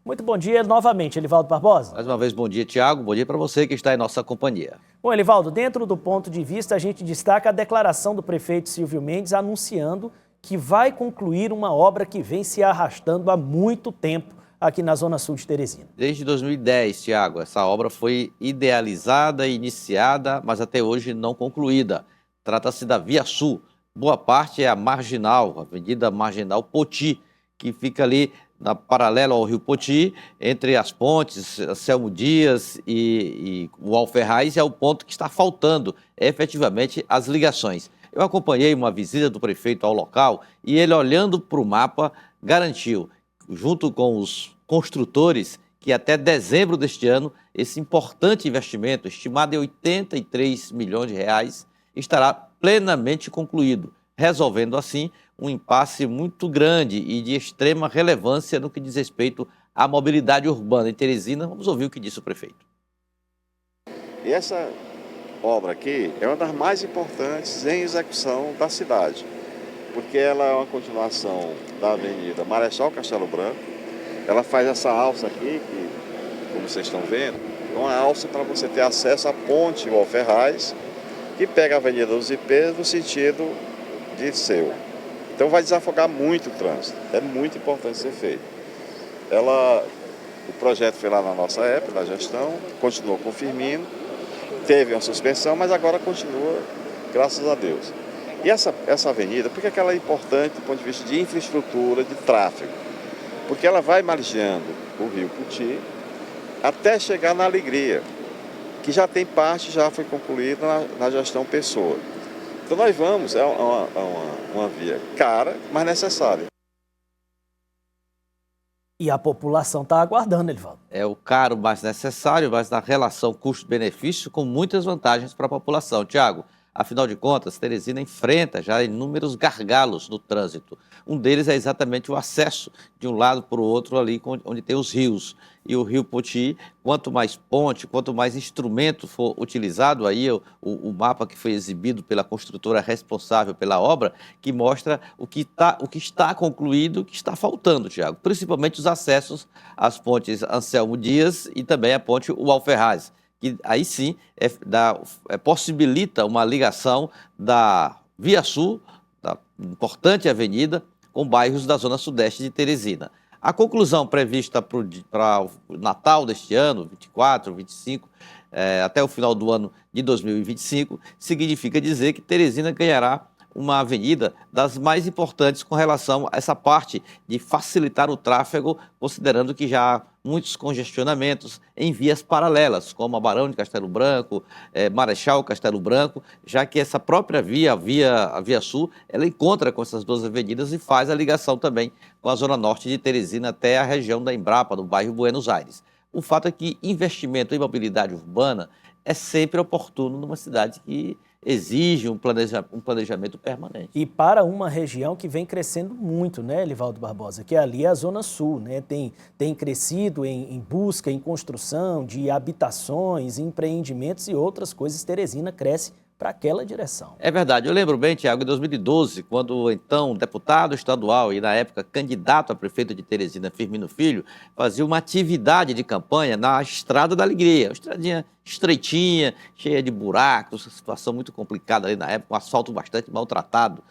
Muito bom dia novamente, Elivaldo Barbosa. Mais uma vez, bom dia, Tiago. Bom dia para você que está em nossa companhia. Bom, Elivaldo, dentro do ponto de vista, a gente destaca a declaração do prefeito Silvio Mendes anunciando que vai concluir uma obra que vem se arrastando há muito tempo aqui na Zona Sul de Teresina. Desde 2010, Tiago, essa obra foi idealizada e iniciada, mas até hoje não concluída. Trata-se da Via Sul. Boa parte é a Marginal, a Avenida Marginal Poti, que fica ali paralela ao Rio Poti, entre as pontes, Anselmo Dias e o Alferraz, é o ponto que está faltando efetivamente as ligações. Eu acompanhei uma visita do prefeito ao local e ele, olhando para o mapa, garantiu, junto com os construtores, que até dezembro deste ano, esse importante investimento, estimado em 83 milhões de reais, estará plenamente concluído, resolvendo assim um impasse muito grande e de extrema relevância no que diz respeito à mobilidade urbana em Teresina. Vamos ouvir o que disse o prefeito. E essa obra aqui é uma das mais importantes em execução da cidade, porque ela é uma continuação da Avenida Marechal Castelo Branco. Ela faz essa alça aqui, que, como vocês estão vendo, é uma alça para você ter acesso à ponte ou ao Ferraz, que pega a Avenida dos Ipês no sentido de Seu. Então vai desafogar muito o trânsito, é muito importante ser feito. O projeto foi lá na nossa época, da gestão, continuou com o Firmino, teve uma suspensão, mas agora continua, graças a Deus. E essa avenida, por que ela é importante do ponto de vista de infraestrutura, de tráfego? Porque ela vai margeando o Rio Poti até chegar na Alegria, que já tem parte, já foi concluída na gestão Pessoa. Então nós vamos, é uma via cara, mas necessária. E a população está aguardando, Elivaldo. É o caro, mas necessário, mas na relação custo-benefício, com muitas vantagens para a população. Tiago, afinal de contas, Teresina enfrenta já inúmeros gargalos no trânsito. Um deles é exatamente o acesso de um lado para o outro ali onde tem os rios. E o Rio Poti, quanto mais ponte, quanto mais instrumento for utilizado, aí o mapa que foi exibido pela construtora responsável pela obra, que mostra o que está concluído, o que está faltando, Tiago. Principalmente os acessos às pontes Anselmo Dias e também a ponte Alferraz, que aí sim possibilita uma ligação da Via Sul, da importante avenida, com bairros da zona sudeste de Teresina. A conclusão prevista para o Natal deste ano, 24, 25, até o final do ano de 2025, significa dizer que Teresina ganhará uma avenida das mais importantes com relação a essa parte de facilitar o tráfego, considerando que já há muitos congestionamentos em vias paralelas, como a Barão de Castelo Branco, Marechal Castelo Branco, já que essa própria a Via Sul, ela encontra com essas duas avenidas e faz a ligação também com a zona norte de Teresina até a região da Embrapa, no bairro Buenos Aires. O fato é que investimento em mobilidade urbana é sempre oportuno numa cidade que exige um planejamento permanente. E para uma região que vem crescendo muito, né, Elivaldo Barbosa, que ali é a Zona Sul, né, tem crescido em busca, em construção de habitações, empreendimentos e outras coisas. Teresina cresce para aquela direção. É verdade. Eu lembro bem, Tiago, em 2012, quando o então deputado estadual e, na época, candidato a prefeito de Teresina, Firmino Filho, fazia uma atividade de campanha na Estrada da Alegria. Uma estradinha estreitinha, cheia de buracos, situação muito complicada ali na época, um asfalto bastante maltratado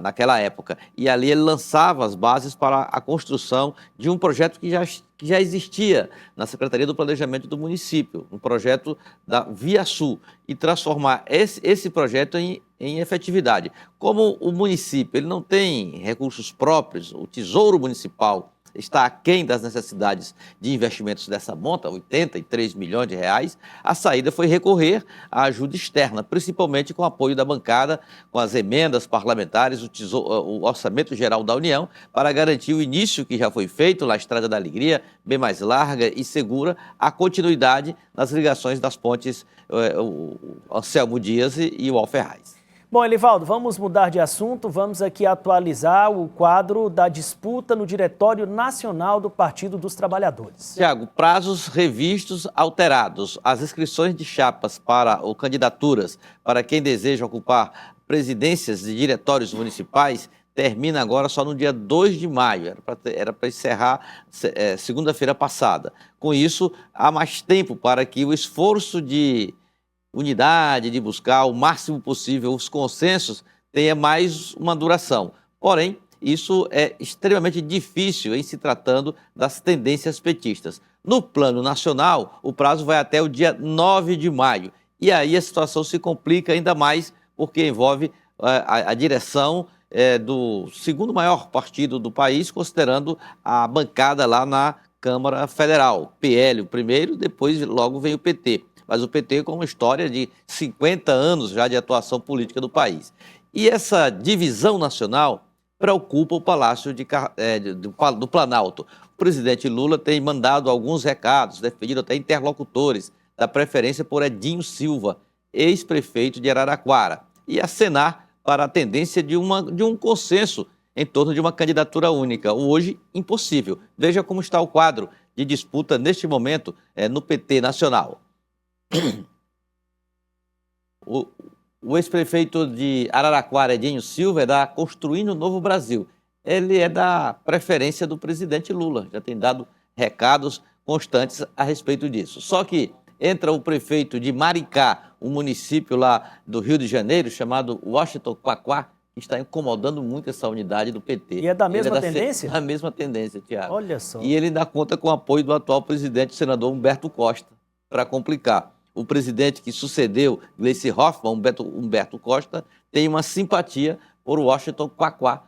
naquela época. E ali ele lançava as bases para a construção de um projeto que já existia na Secretaria do Planejamento do município, um projeto da Via Sul, e transformar esse projeto em efetividade. Como o município ele não tem recursos próprios, o Tesouro Municipal está aquém das necessidades de investimentos dessa monta, 83 milhões de reais, a saída foi recorrer à ajuda externa, principalmente com o apoio da bancada, com as emendas parlamentares, o Orçamento Geral da União, para garantir o início que já foi feito na Estrada da Alegria, bem mais larga e segura, a continuidade nas ligações das pontes o Anselmo Dias e o Alferraz. Bom, Elivaldo, vamos mudar de assunto, vamos aqui atualizar o quadro da disputa no Diretório Nacional do Partido dos Trabalhadores. Tiago, prazos revistos alterados. As inscrições de chapas ou candidaturas para quem deseja ocupar presidências de diretórios municipais termina agora só no dia 2 de maio, era para encerrar segunda-feira passada. Com isso, há mais tempo para que o esforço de unidade, de buscar o máximo possível os consensos, tenha mais uma duração. Porém, isso é extremamente difícil em se tratando das tendências petistas. No plano nacional, o prazo vai até o dia 9 de maio. E aí a situação se complica ainda mais, porque envolve a direção do segundo maior partido do país, considerando a bancada lá na Câmara Federal. PL o primeiro, depois logo vem o PT. Mas o PT com uma história de 50 anos já de atuação política do país. E essa divisão nacional preocupa o Palácio do Planalto. O presidente Lula tem mandado alguns recados, defendido até interlocutores, da preferência por Edinho Silva, ex-prefeito de Araraquara, e acenar para a tendência de um consenso em torno de uma candidatura única. Hoje, impossível. Veja como está o quadro de disputa neste momento no PT nacional. O ex-prefeito de Araraquara, Edinho Silva, é da Construindo o Novo Brasil. Ele é da preferência do presidente Lula, já tem dado recados constantes a respeito disso. Só que entra o prefeito de Maricá, um município lá do Rio de Janeiro, chamado Washington Quaquá, que está incomodando muito essa unidade do PT. E é da mesma tendência? Da mesma tendência, Tiago. Olha só. E ele ainda conta com o apoio do atual presidente, o senador Humberto Costa, para complicar. O presidente que sucedeu Gleice Hoffmann, Humberto Costa, tem uma simpatia por Washington Quaquá,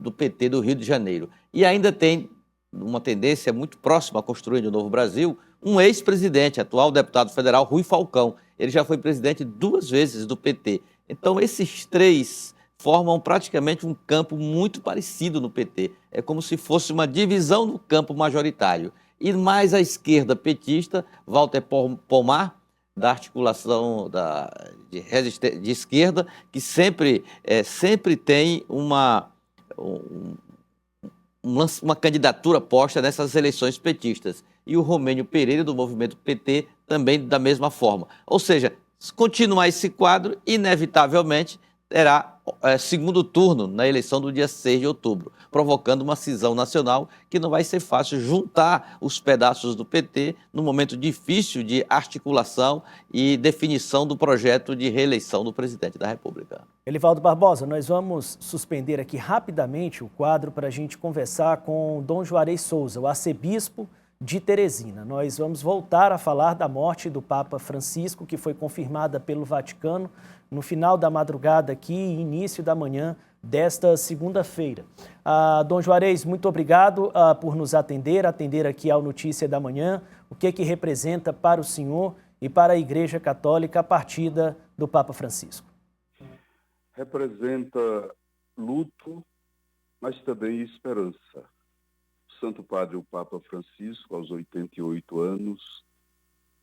do PT do Rio de Janeiro. E ainda tem uma tendência muito próxima a construir o Novo Brasil, um ex-presidente, atual deputado federal, Rui Falcão. Ele já foi presidente 2 vezes do PT. Então, esses três formam praticamente um campo muito parecido no PT. É como se fosse uma divisão do campo majoritário. E mais à esquerda petista, Walter Pomar, da articulação de esquerda, que sempre tem uma candidatura posta nessas eleições petistas. E o Romênio Pereira, do movimento PT, também da mesma forma. Ou seja, se continuar esse quadro, inevitavelmente terá segundo turno na eleição do dia 6 de outubro, provocando uma cisão nacional que não vai ser fácil juntar os pedaços do PT num momento difícil de articulação e definição do projeto de reeleição do presidente da República. Elivaldo Barbosa, nós vamos suspender aqui rapidamente o quadro para a gente conversar com Dom Juarez Souza, o arcebispo de Teresina. Nós vamos voltar a falar da morte do Papa Francisco, que foi confirmada pelo Vaticano no final da madrugada aqui e início da manhã desta segunda-feira. Dom Juarez, muito obrigado por nos atender aqui ao Notícia da Manhã. O que representa para o senhor e para a Igreja Católica a partida do Papa Francisco? Representa luto, mas também esperança. O Santo Padre, o Papa Francisco, aos 88 anos,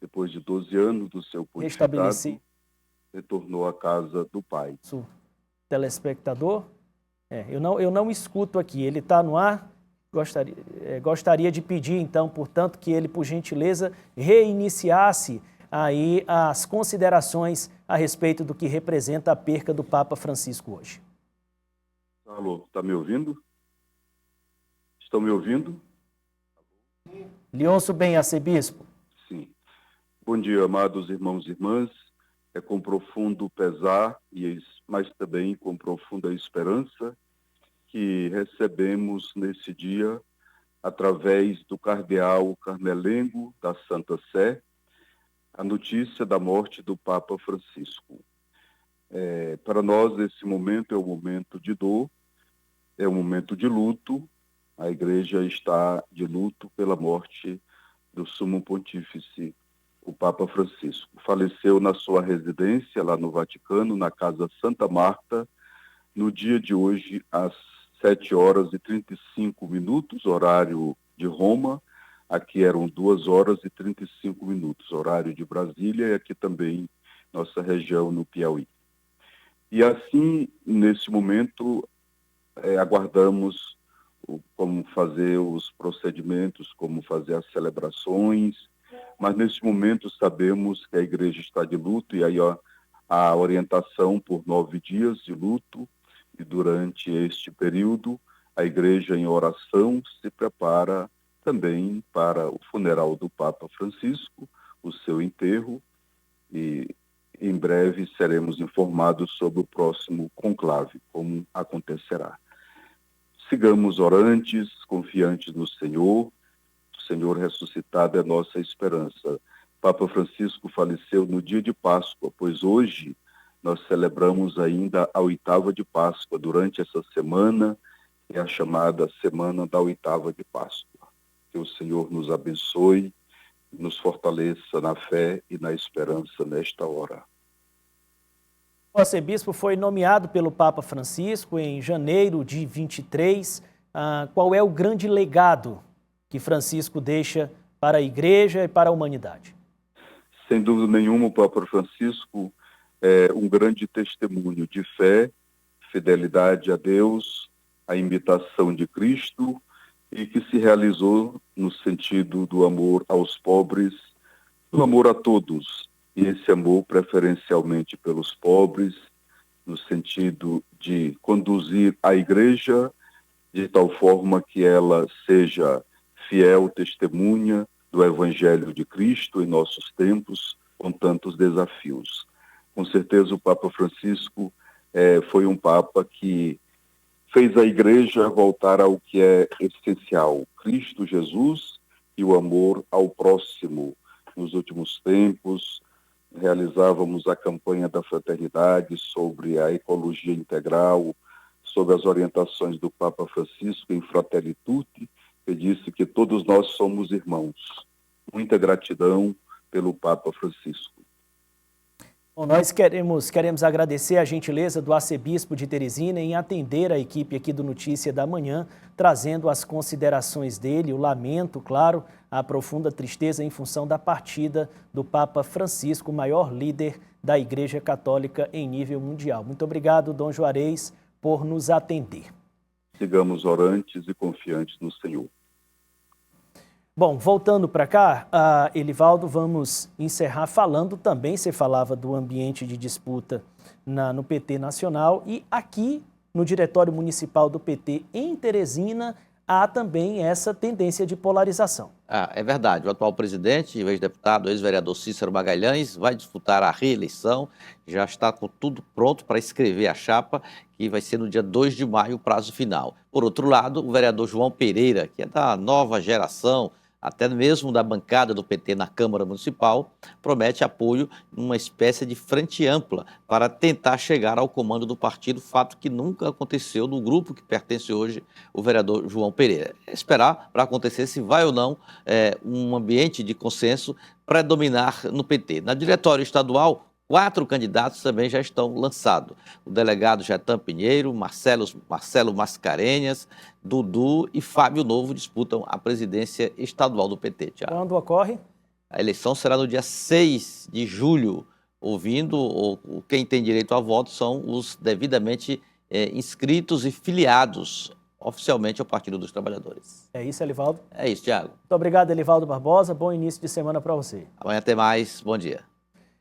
depois de 12 anos do seu pontificado, retornou à casa do Pai. Telespectador, eu não escuto aqui, ele está no ar. Gostaria de pedir, então, portanto, que ele, por gentileza, reiniciasse aí as considerações a respeito do que representa a perca do Papa Francisco hoje. Alô, está me ouvindo? Estão me ouvindo? Lhe ouço bem, arcebispo. Sim. Bom dia, amados irmãos e irmãs. É com profundo pesar, mas também com profunda esperança, que recebemos nesse dia, através do cardeal Carmelengo da Santa Sé, a notícia da morte do Papa Francisco. Para nós, esse momento é um momento de dor, é um momento de luto. A Igreja está de luto pela morte do Sumo Pontífice, o Papa Francisco. Faleceu na sua residência, lá no Vaticano, na Casa Santa Marta, no dia de hoje, às 7h35, horário de Roma. Aqui eram 2h35, horário de Brasília, e aqui também nossa região no Piauí. E assim, nesse momento, aguardamos como fazer os procedimentos, como fazer as celebrações, mas nesse momento sabemos que a Igreja está de luto, e aí a orientação por 9 dias de luto, E durante este período, a Igreja em oração se prepara também para o funeral do Papa Francisco, o seu enterro, e em breve seremos informados sobre o próximo conclave, como acontecerá. Sigamos orantes, confiantes no Senhor. O Senhor ressuscitado é nossa esperança. Papa Francisco faleceu no dia de Páscoa, pois hoje nós celebramos ainda a oitava de Páscoa. Durante essa semana é a chamada Semana da Oitava de Páscoa. Que o Senhor nos abençoe, nos fortaleça na fé e na esperança nesta hora. O arcebispo foi nomeado pelo Papa Francisco em janeiro de 23. Qual é o grande legado que Francisco deixa para a Igreja e para a humanidade? Sem dúvida nenhuma, o Papa Francisco é um grande testemunho de fé, fidelidade a Deus, a imitação de Cristo, e que se realizou no sentido do amor aos pobres, do amor a todos, e esse amor preferencialmente pelos pobres, no sentido de conduzir a Igreja de tal forma que ela seja fiel testemunha do Evangelho de Cristo em nossos tempos, com tantos desafios. Com certeza o Papa Francisco foi um Papa que fez a Igreja voltar ao que é essencial, Cristo Jesus e o amor ao próximo. Nos últimos tempos, realizávamos a campanha da fraternidade sobre a ecologia integral, sobre as orientações do Papa Francisco em Fratelli Tutti, que disse que todos nós somos irmãos. Muita gratidão pelo Papa Francisco. Bom, nós queremos agradecer a gentileza do arcebispo de Teresina em atender a equipe aqui do Notícia da Manhã, trazendo as considerações dele, o lamento, claro, a profunda tristeza em função da partida do Papa Francisco, o maior líder da Igreja Católica em nível mundial. Muito obrigado, Dom Juarez, por nos atender. Sigamos orantes e confiantes no Senhor. Bom, voltando para cá, Elivaldo, vamos encerrar falando também, você falava do ambiente de disputa no PT Nacional, e aqui no Diretório Municipal do PT em Teresina há também essa tendência de polarização. É verdade, o atual presidente, o ex-deputado, ex-vereador Cícero Magalhães, vai disputar a reeleição, já está com tudo pronto para escrever a chapa, que vai ser no dia 2 de maio o prazo final. Por outro lado, o vereador João Pereira, que é da nova geração, até mesmo da bancada do PT na Câmara Municipal, promete apoio numa espécie de frente ampla para tentar chegar ao comando do partido, fato que nunca aconteceu no grupo que pertence hoje o vereador João Pereira. É esperar para acontecer se vai ou não um ambiente de consenso predominar no PT. Na diretório estadual, 4 candidatos também já estão lançados. O delegado Getan Pinheiro, Marcelo Mascarenhas, Dudu e Fábio Novo disputam a presidência estadual do PT. Thiago. Quando ocorre? A eleição será no dia 6 de julho. Quem tem direito a voto são os devidamente inscritos e filiados oficialmente ao Partido dos Trabalhadores. É isso, Elivaldo? É isso, Thiago. Muito obrigado, Elivaldo Barbosa. Bom início de semana para você. Amanhã tem mais. Bom dia.